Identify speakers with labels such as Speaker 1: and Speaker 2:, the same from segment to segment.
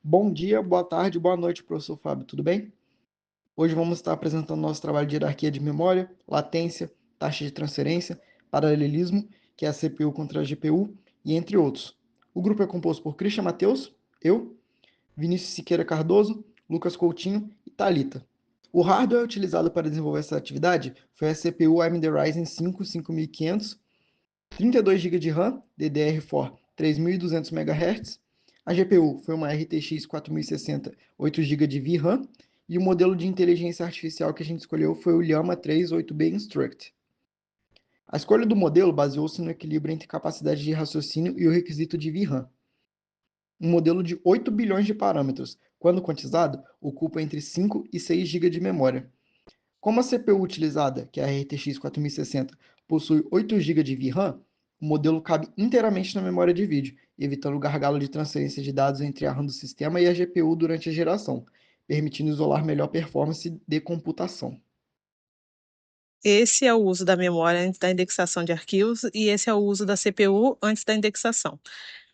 Speaker 1: Bom dia, boa tarde, boa noite, professor Fábio, tudo bem? Hoje vamos estar apresentando nosso trabalho de hierarquia de memória, latência, taxa de transferência, paralelismo, que é a CPU contra a GPU, e entre outros. O grupo é composto por Christian Mateus, eu, Vinícius Siqueira Cardoso, Lucas Coutinho e Thalita. O hardware utilizado para desenvolver essa atividade foi a CPU AMD Ryzen 5 5500, 32 GB de RAM, DDR4 3200 MHz. A GPU foi uma RTX 4060, 8 GB de VRAM. E o modelo de inteligência artificial que a gente escolheu foi o Llama 3 8B Instruct. A escolha do modelo baseou-se no equilíbrio entre capacidade de raciocínio e o requisito de VRAM. Um modelo de 8 bilhões de parâmetros, quando quantizado, ocupa entre 5 e 6 GB de memória. Como a CPU utilizada, que é a RTX 4060, possui 8 GB de VRAM, o modelo cabe inteiramente na memória de vídeo, evitando o gargalo de transferência de dados entre a RAM do sistema e a GPU durante a geração, permitindo isolar melhor performance de computação.
Speaker 2: Esse é o uso da memória antes da indexação de arquivos e esse é o uso da CPU antes da indexação.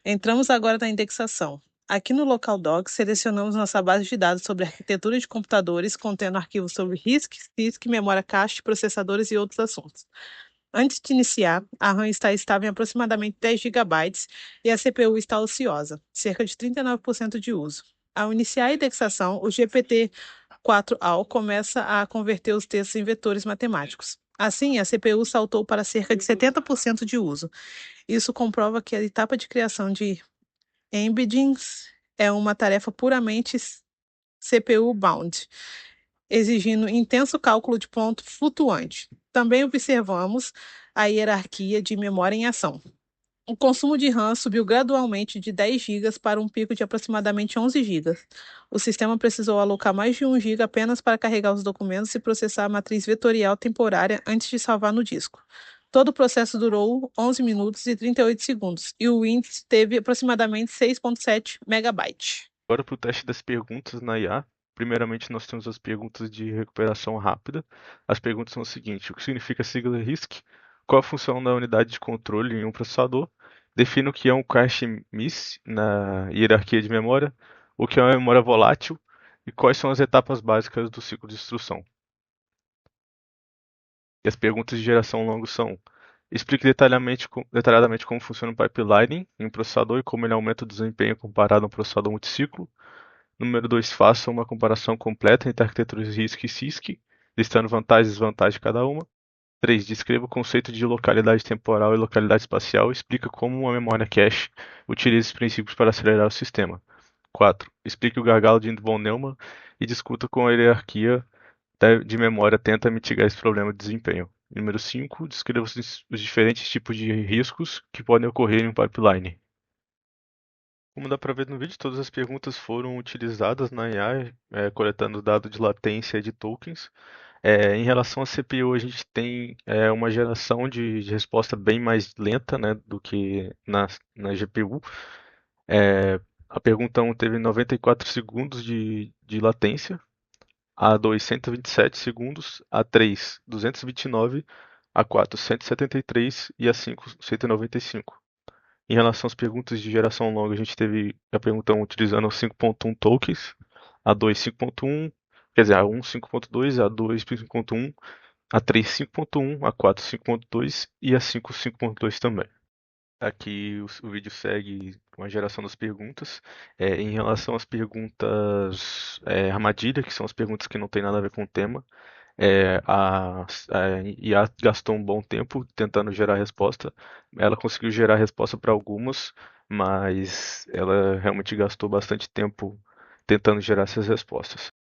Speaker 2: Entramos agora na indexação. Aqui no Local Docs, selecionamos nossa base de dados sobre arquitetura de computadores, contendo arquivos sobre RISC, CISC, memória cache, processadores e outros assuntos. Antes de iniciar, a RAM está estável em aproximadamente 10 GB e a CPU está ociosa, cerca de 39% de uso. Ao iniciar a indexação, o GPT-4al começa a converter os textos em vetores matemáticos. Assim, a CPU saltou para cerca de 70% de uso. Isso comprova que a etapa de criação de embeddings é uma tarefa puramente CPU-bound, exigindo intenso cálculo de ponto flutuante. Também observamos a hierarquia de memória em ação. O consumo de RAM subiu gradualmente de 10 GB para um pico de aproximadamente 11 GB. O sistema precisou alocar mais de 1 GB apenas para carregar os documentos e processar a matriz vetorial temporária antes de salvar no disco. Todo o processo durou 11 minutos e 38 segundos e o índice teve aproximadamente 6,7 megabytes.
Speaker 3: Agora para o teste das perguntas na IA. Primeiramente, nós temos as perguntas de recuperação rápida. As perguntas são o seguinte: o que significa a sigla RISC? Qual a função da unidade de controle em um processador? Defina o que é um cache miss na hierarquia de memória, o que é uma memória volátil e quais são as etapas básicas do ciclo de instrução. E as perguntas de geração longa são: explique detalhadamente como funciona o pipeline em um processador e como ele aumenta o desempenho comparado a um processador multiciclo. Número 2, faça uma comparação completa entre arquiteturas RISC e CISC, listando vantagens e desvantagens de cada uma. 3, descreva o conceito de localidade temporal e localidade espacial e explica como uma memória cache utiliza esses princípios para acelerar o sistema. 4, explique o gargalo de von Neumann e discuta como a hierarquia de memória tenta mitigar esse problema de desempenho. Número 5, descreva os diferentes tipos de riscos que podem ocorrer em um pipeline. Como dá para ver no vídeo, todas as perguntas foram utilizadas na IA, coletando dados de latência de tokens. Em relação à CPU, a gente tem uma geração de resposta bem mais lenta, né, do que na GPU. A pergunta 1 teve 94 segundos de latência, a 2 127 segundos, a 3 229, a 4 173 e a 5 195. Em relação às perguntas de geração longa, a gente teve a pergunta 1 utilizando 5.1 tokens, a 2 5.1, quer dizer, a 1 5.2, a 2 5.1, a 3 5.1, a 4 5.2 e a 5 5.2 também. Aqui o vídeo segue com a geração das perguntas. Em relação às perguntas armadilha, que são as perguntas que não tem nada a ver com o tema, a IA gastou um bom tempo tentando gerar a resposta. Ela conseguiu gerar a resposta para algumas, mas ela realmente gastou bastante tempo tentando gerar essas respostas.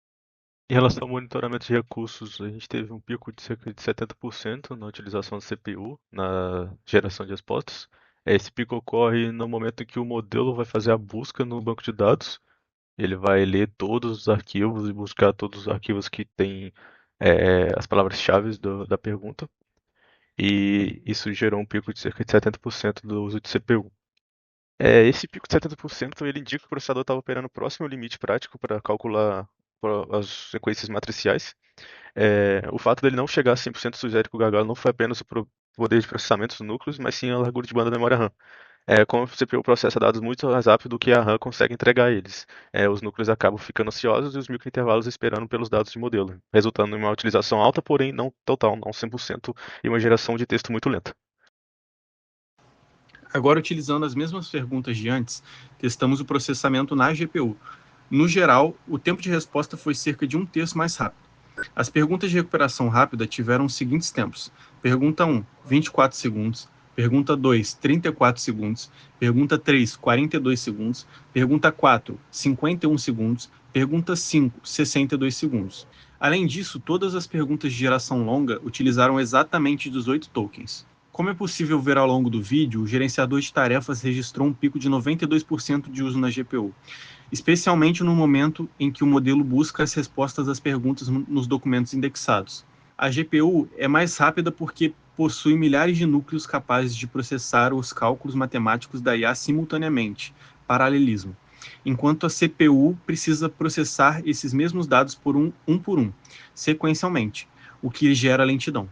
Speaker 3: Em relação ao monitoramento de recursos, a gente teve um pico de cerca de 70% na utilização da CPU na geração de respostas. Esse pico ocorre no momento em que o modelo vai fazer a busca no banco de dados. Ele vai ler todos os arquivos e buscar todos os arquivos que têm as palavras-chave da pergunta. E isso gerou um pico de cerca de 70% do uso de CPU. Esse pico de 70% ele indica que o processador estava operando próximo ao limite prático para calcular as sequências matriciais. O fato dele não chegar a 100% sugere que o gargalo não foi apenas o poder de processamento dos núcleos, mas sim a largura de banda da memória RAM. Como a CPU processa dados muito mais rápido do que a RAM consegue entregar eles. Os núcleos acabam ficando ansiosos e os microintervalos esperando pelos dados de modelo, resultando em uma utilização alta, porém não total, não 100%, e uma geração de texto muito lenta.
Speaker 4: Agora, utilizando as mesmas perguntas de antes, testamos o processamento na GPU. No geral, o tempo de resposta foi cerca de 1/3 mais rápido. As perguntas de recuperação rápida tiveram os seguintes tempos: pergunta 1, 24 segundos, pergunta 2, 34 segundos, pergunta 3, 42 segundos, pergunta 4, 51 segundos, pergunta 5, 62 segundos. Além disso, todas as perguntas de geração longa utilizaram exatamente 18 tokens. Como é possível ver ao longo do vídeo, o gerenciador de tarefas registrou um pico de 92% de uso na GPU, especialmente no momento em que o modelo busca as respostas às perguntas nos documentos indexados. A GPU é mais rápida porque possui milhares de núcleos capazes de processar os cálculos matemáticos da IA simultaneamente, paralelismo, enquanto a CPU precisa processar esses mesmos dados por um por um, sequencialmente, o que gera lentidão.